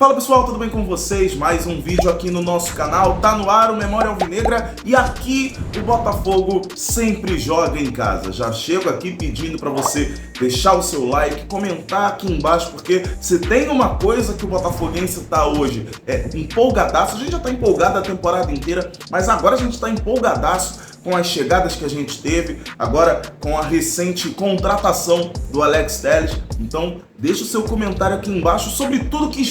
Fala pessoal, tudo bem com vocês? Mais um vídeo aqui no nosso canal, tá no ar o Memória Alvinegra e aqui o Botafogo sempre joga em casa. Já chego aqui pedindo para você deixar o seu like, comentar aqui embaixo, porque se tem uma coisa que o botafoguense tá hoje empolgadaço. A gente já tá empolgado a temporada inteira, mas agora a gente tá empolgadaço com as chegadas que a gente teve, agora com a recente contratação do Alex Telles. Então deixa o seu comentário aqui embaixo sobre tudo que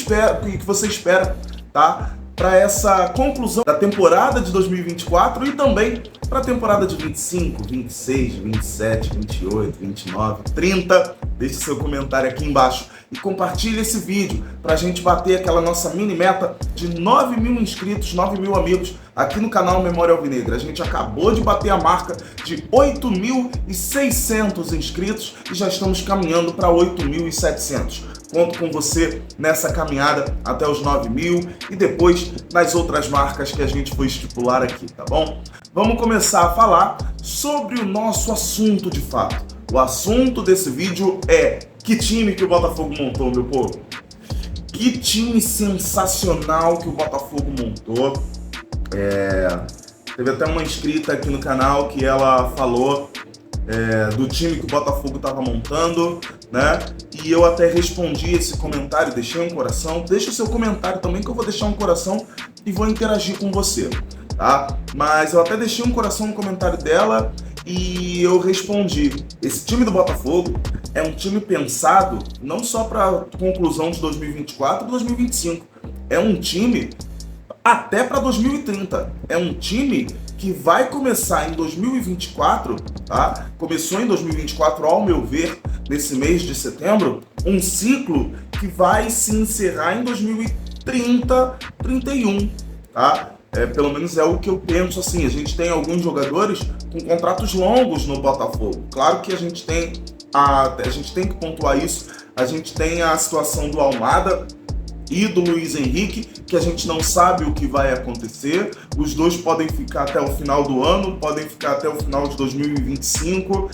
você espera, tá? Para essa conclusão da temporada de 2024 e também para a temporada de 25, 26, 27, 28, 29, 30. Deixe seu comentário aqui embaixo e compartilhe esse vídeo para a gente bater aquela nossa mini meta de 9 mil inscritos, 9 mil amigos aqui no canal Memória Alvinegra. A gente acabou de bater a marca de 8.600 inscritos e já estamos caminhando para 8.700. Conto com você nessa caminhada até os 9 mil e depois nas outras marcas que a gente foi estipular aqui, tá bom? Vamos começar a falar sobre o nosso assunto de fato. O assunto desse vídeo é: que time que o Botafogo montou, meu povo? Que time sensacional que o Botafogo montou. Teve até uma inscrita aqui no canal que ela falou do time que o Botafogo estava montando, né? E eu até respondi esse comentário, deixei um coração. Deixa o seu comentário também que eu vou deixar um coração e vou interagir com você, tá? Mas eu até deixei um coração no comentário dela e eu respondi: esse time do Botafogo é um time pensado não só para conclusão de 2024 e 2025, é um time até para 2030. É um time que vai começar em 2024, tá? Começou em 2024, ao meu ver, nesse mês de setembro, um ciclo que vai se encerrar em 2030, 31, tá? Pelo menos é o que eu penso assim. A gente tem alguns jogadores com contratos longos no Botafogo. Claro que a gente tem que pontuar isso. A gente tem a situação do Almada e do Luiz Henrique, que a gente não sabe o que vai acontecer. Os dois podem ficar até o final do ano, podem ficar até o final de 2025.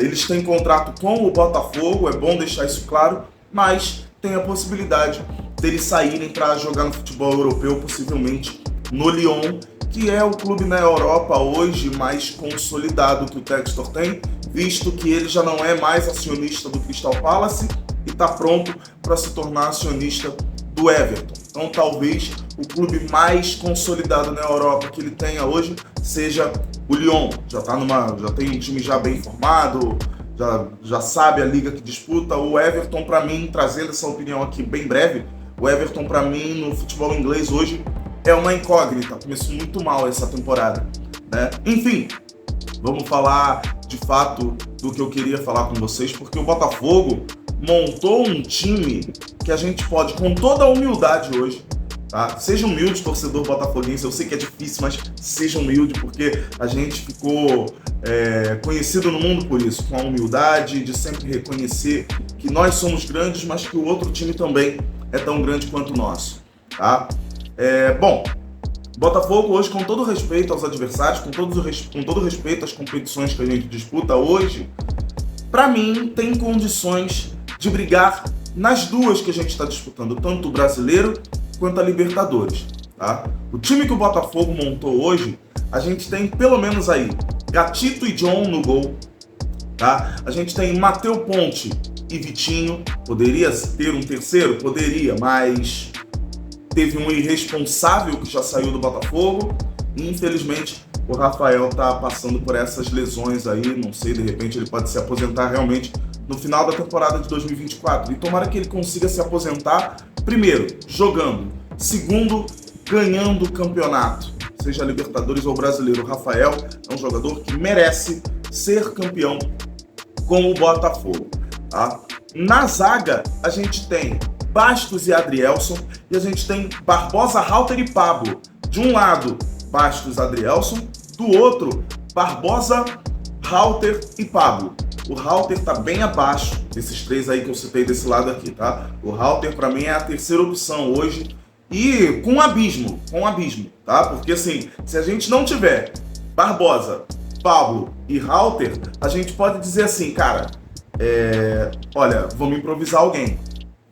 Eles têm contrato com o Botafogo, é bom deixar isso claro, mas tem a possibilidade deles saírem para jogar no futebol europeu, possivelmente no Lyon, que é o clube na Europa hoje mais consolidado que o Textor tem, visto que ele já não é mais acionista do Crystal Palace e está pronto para se tornar acionista do Everton. Então talvez o clube mais consolidado na Europa que ele tenha hoje seja o Lyon. Já tem um time já bem formado, já sabe a liga que disputa. O Everton, para mim, trazendo essa opinião aqui bem breve, o Everton, para mim, no futebol inglês hoje é uma incógnita. Começou muito mal essa temporada, né? Enfim, vamos falar de fato do que eu queria falar com vocês, porque o Botafogo montou um time que a gente pode, com toda a humildade hoje, tá? Seja humilde, torcedor botafoguense, eu sei que é difícil, mas seja humilde, porque a gente ficou conhecido no mundo por isso, com a humildade de sempre reconhecer que nós somos grandes, mas que o outro time também é tão grande quanto o nosso, tá? Bom, Botafogo hoje, com todo respeito aos adversários, com todo respeito às competições que a gente disputa hoje, para mim tem condições de brigar nas duas que a gente está disputando, tanto o Brasileiro quanto a Libertadores, tá? O time que o Botafogo montou hoje, a gente tem pelo menos aí Gatito e John no gol, tá? A gente tem Matheus Ponte e Vitinho. Poderia ter um terceiro? Poderia, mas teve um irresponsável que já saiu do Botafogo e infelizmente o Rafael tá passando por essas lesões aí, não sei, de repente ele pode se aposentar realmente no final da temporada de 2024. E tomara que ele consiga se aposentar, primeiro, jogando, segundo, ganhando o campeonato, seja Libertadores ou Brasileiro. O Rafael é um jogador que merece ser campeão com o Botafogo, tá? Na zaga, a gente tem Bastos e Adrielson, e a gente tem Barbosa, Halter e Pablo. De um lado, Bastos, Adrielson, do outro, Barbosa, Halter e Pablo. O Halter tá bem abaixo desses três aí que eu citei desse lado aqui, tá? O Halter, para mim, é a terceira opção hoje e com abismo, tá? Porque assim, se a gente não tiver Barbosa, Pablo e Halter, a gente pode dizer assim, cara, olha, vamos improvisar alguém.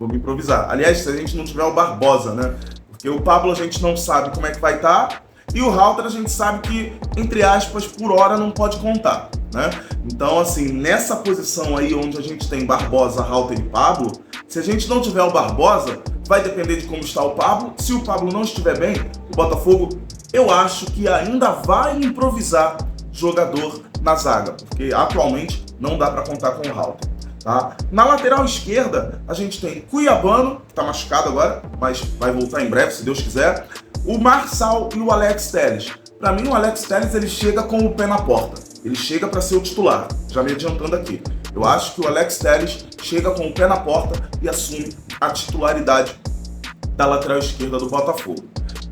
Vamos improvisar. Aliás, se a gente não tiver o Barbosa, né? Porque o Pablo a gente não sabe como é que vai estar. E o Halter a gente sabe que, entre aspas, por hora não pode contar, né? Então, assim, nessa posição aí onde a gente tem Barbosa, Halter e Pablo, se a gente não tiver o Barbosa, vai depender de como está o Pablo. Se o Pablo não estiver bem, o Botafogo, eu acho que ainda vai improvisar jogador na zaga, porque atualmente não dá para contar com o Halter. Tá? Na lateral esquerda, a gente tem Cuiabano, que está machucado agora, mas vai voltar em breve, se Deus quiser. O Marçal e o Alex Telles. Para mim, o Alex Telles ele chega com o pé na porta. Ele chega para ser o titular, já me adiantando aqui. Eu acho que o Alex Telles chega com o pé na porta e assume a titularidade da lateral esquerda do Botafogo.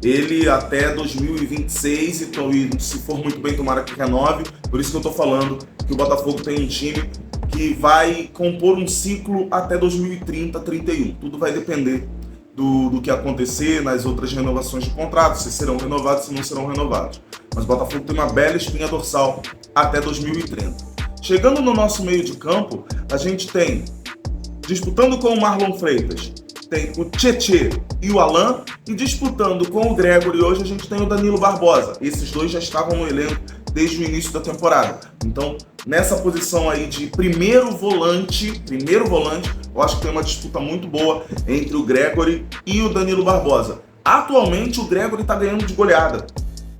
Ele até 2026, então, e se for muito bem, tomara que renove. Por isso que eu tô falando que o Botafogo tem um time que vai compor um ciclo até 2030, 31. Tudo vai depender do que acontecer nas outras renovações de contrato, se serão renovados, se não serão renovados. Mas o Botafogo tem uma bela espinha dorsal até 2030. Chegando no nosso meio de campo, a gente tem, disputando com o Marlon Freitas, tem o Tietê e o Alan, e disputando com o Gregory hoje a gente tem o Danilo Barbosa. Esses dois já estavam no elenco desde o início da temporada. Então, nessa posição aí de primeiro volante, eu acho que tem uma disputa muito boa entre o Gregory e o Danilo Barbosa. Atualmente, o Gregory está ganhando de goleada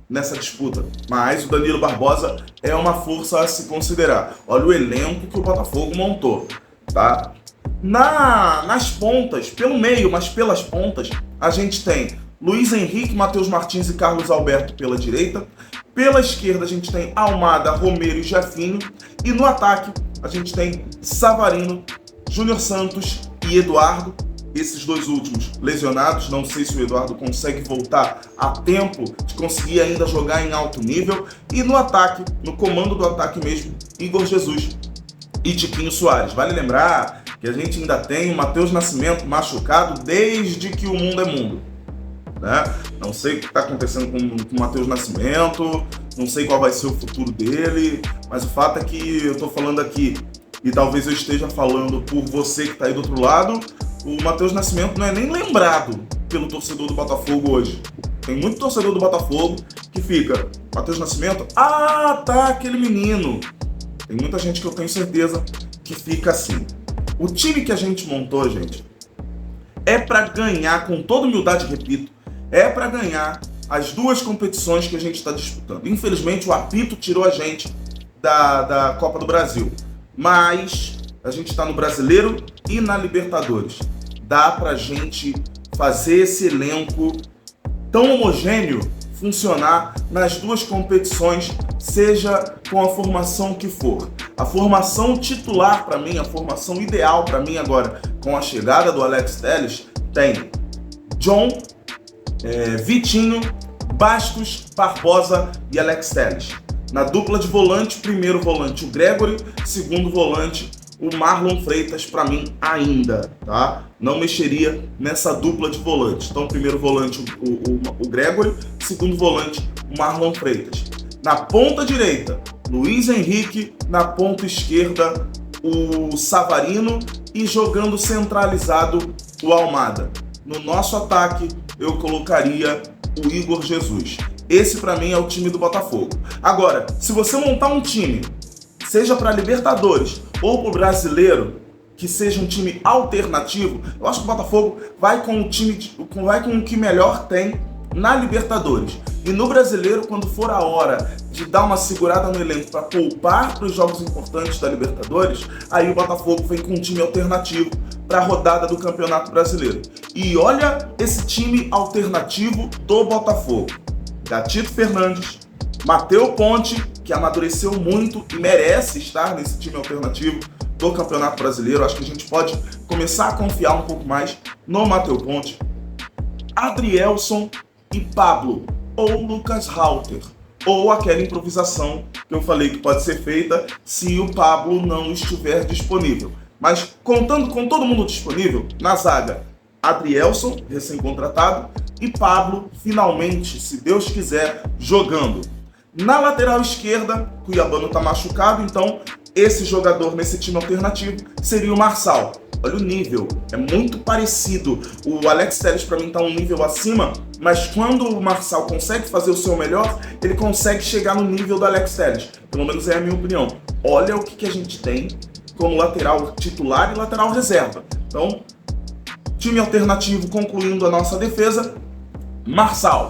nessa disputa, mas o Danilo Barbosa é uma força a se considerar. Olha o elenco que o Botafogo montou, tá? Nas pontas, pelo meio, mas pelas pontas, a gente tem Luiz Henrique, Matheus Martins e Carlos Alberto pela direita. Pela esquerda a gente tem Almada, Romero e Jefinho. E no ataque a gente tem Savarino, Júnior Santos e Eduardo. Esses dois últimos lesionados, não sei se o Eduardo consegue voltar a tempo de conseguir ainda jogar em alto nível. E no ataque, no comando do ataque mesmo, Igor Jesus e Tiquinho Soares. Vale lembrar que a gente ainda tem o Matheus Nascimento machucado desde que o mundo é mundo, né? Não sei o que está acontecendo com o Matheus Nascimento, não sei qual vai ser o futuro dele, mas o fato é que eu estou falando aqui, e talvez eu esteja falando por você que está aí do outro lado, o Matheus Nascimento não é nem lembrado pelo torcedor do Botafogo hoje. Tem muito torcedor do Botafogo que fica, Matheus Nascimento, tá, aquele menino. Tem muita gente que eu tenho certeza que fica assim. O time que a gente montou, gente, é para ganhar, com toda humildade, repito, é para ganhar as duas competições que a gente está disputando. Infelizmente, o apito tirou a gente da Copa do Brasil, mas a gente está no Brasileiro e na Libertadores. Dá para a gente fazer esse elenco tão homogêneo funcionar nas duas competições, seja com a formação que for. A formação titular para mim, a formação ideal para mim agora, com a chegada do Alex Telles, tem John, Vitinho, Bastos, Barbosa e Alex Telles. Na dupla de volante, primeiro volante o Gregory, segundo volante o Marlon Freitas para mim ainda, tá? Não mexeria nessa dupla de volantes. Então, primeiro volante o Gregory, segundo volante o Marlon Freitas. Na ponta direita, Luiz Henrique, na ponta esquerda o Savarino e jogando centralizado o Almada. No nosso ataque, eu colocaria o Igor Jesus. Esse para mim é o time do Botafogo. Agora, se você montar um time, seja para Libertadores ou para o Brasileiro, que seja um time alternativo, eu acho que o Botafogo vai com o que melhor tem na Libertadores. E no Brasileiro, quando for a hora de dar uma segurada no elenco para poupar para os jogos importantes da Libertadores, aí o Botafogo vem com um time alternativo para a rodada do Campeonato Brasileiro. E olha esse time alternativo do Botafogo. Gatito Fernandes, Matheus Ponte, que amadureceu muito e merece estar nesse time alternativo do Campeonato Brasileiro. Acho que a gente pode começar a confiar um pouco mais no Matheus Ponte. Adrielson e Pablo, ou Lucas Halter, ou aquela improvisação que eu falei que pode ser feita se o Pablo não estiver disponível. Mas contando com todo mundo disponível, na zaga, Adrielson, recém-contratado, e Pablo, finalmente, se Deus quiser, jogando. Na lateral esquerda, Cuiabano está machucado, então esse jogador nesse time alternativo seria o Marçal. Olha o nível, é muito parecido. O Alex Telles para mim tá um nível acima, mas quando o Marçal consegue fazer o seu melhor, ele consegue chegar no nível do Alex Telles. Pelo menos é a minha opinião. Olha o que a gente tem como lateral titular e lateral reserva. Então, time alternativo concluindo a nossa defesa, Marçal.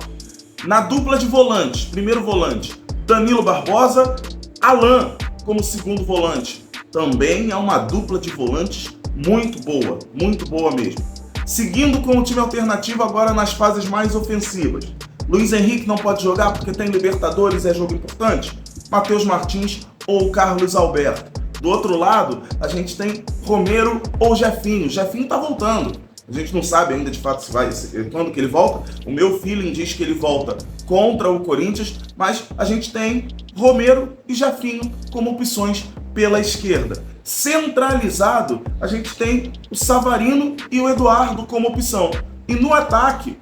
Na dupla de volantes, primeiro volante, Danilo Barbosa, Alan como segundo volante. Também é uma dupla de volantes muito boa mesmo. Seguindo com o time alternativo agora nas fases mais ofensivas. Luiz Henrique não pode jogar porque tem Libertadores, é jogo importante. Matheus Martins ou Carlos Alberto. Do outro lado, a gente tem Romero ou Jefinho. Jefinho tá voltando. A gente não sabe ainda de fato quando que ele volta. O meu feeling diz que ele volta contra o Corinthians, mas a gente tem Romero e Jefinho como opções pela esquerda. Centralizado, a gente tem o Savarino e o Eduardo como opção. E no ataque,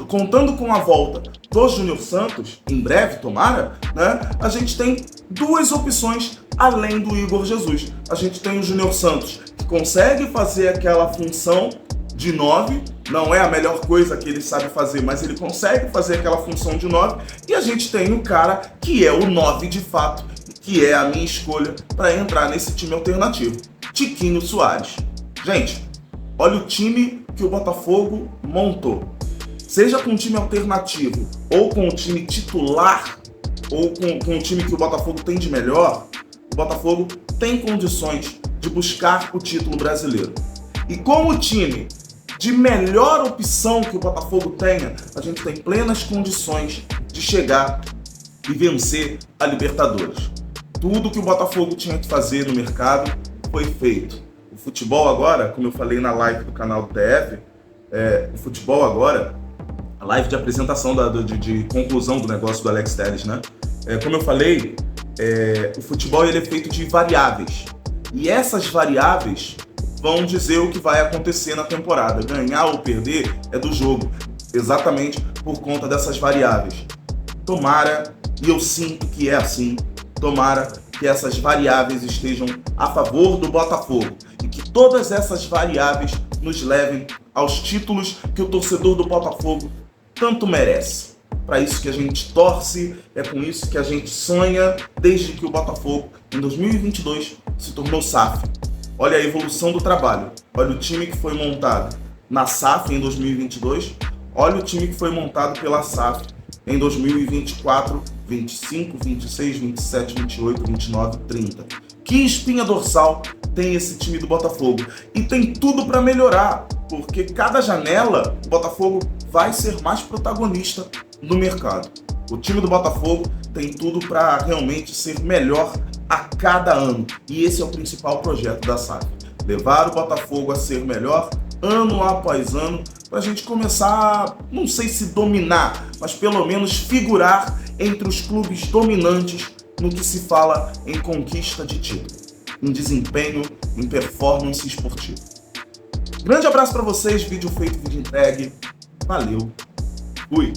contando com a volta do Júnior Santos, em breve, tomara, né, a gente tem duas opções além do Igor Jesus. A gente tem o Júnior Santos, que consegue fazer aquela função de 9, não é a melhor coisa que ele sabe fazer, mas ele consegue fazer aquela função de 9, e a gente tem o cara que é o 9 de fato, que é a minha escolha para entrar nesse time alternativo, Tiquinho Soares. Gente, olha o time que o Botafogo montou. Seja com um time alternativo, ou com o time titular, ou com o time que o Botafogo tem de melhor, o Botafogo tem condições de buscar o título brasileiro. E com o time de melhor opção que o Botafogo tenha, a gente tem plenas condições de chegar e vencer a Libertadores. Tudo que o Botafogo tinha que fazer no mercado foi feito. O futebol agora, como eu falei na live do canal do TF, o futebol agora, a live de apresentação de conclusão do negócio do Alex Telles, né? Como eu falei, o futebol ele é feito de variáveis. E essas variáveis vão dizer o que vai acontecer na temporada. Ganhar ou perder é do jogo, exatamente por conta dessas variáveis. Tomara, e eu sinto que é assim, tomara que essas variáveis estejam a favor do Botafogo e que todas essas variáveis nos levem aos títulos que o torcedor do Botafogo tanto merece. Para isso que a gente torce, é com isso que a gente sonha desde que o Botafogo, em 2022, se tornou SAF. Olha a evolução do trabalho, olha o time que foi montado na SAF em 2022, olha o time que foi montado pela SAF em 2024, 25, 26, 27, 28, 29, 30. Que espinha dorsal tem esse time do Botafogo? E tem tudo para melhorar, porque cada janela o Botafogo vai ser mais protagonista no mercado. O time do Botafogo tem tudo para realmente ser melhor a cada ano. E esse é o principal projeto da SAF. Levar o Botafogo a ser melhor ano após ano, para a gente começar, não sei se dominar, mas pelo menos figurar entre os clubes dominantes no que se fala em conquista de título, em desempenho, em performance esportiva. Grande abraço para vocês, vídeo feito, vídeo entregue. Valeu, fui!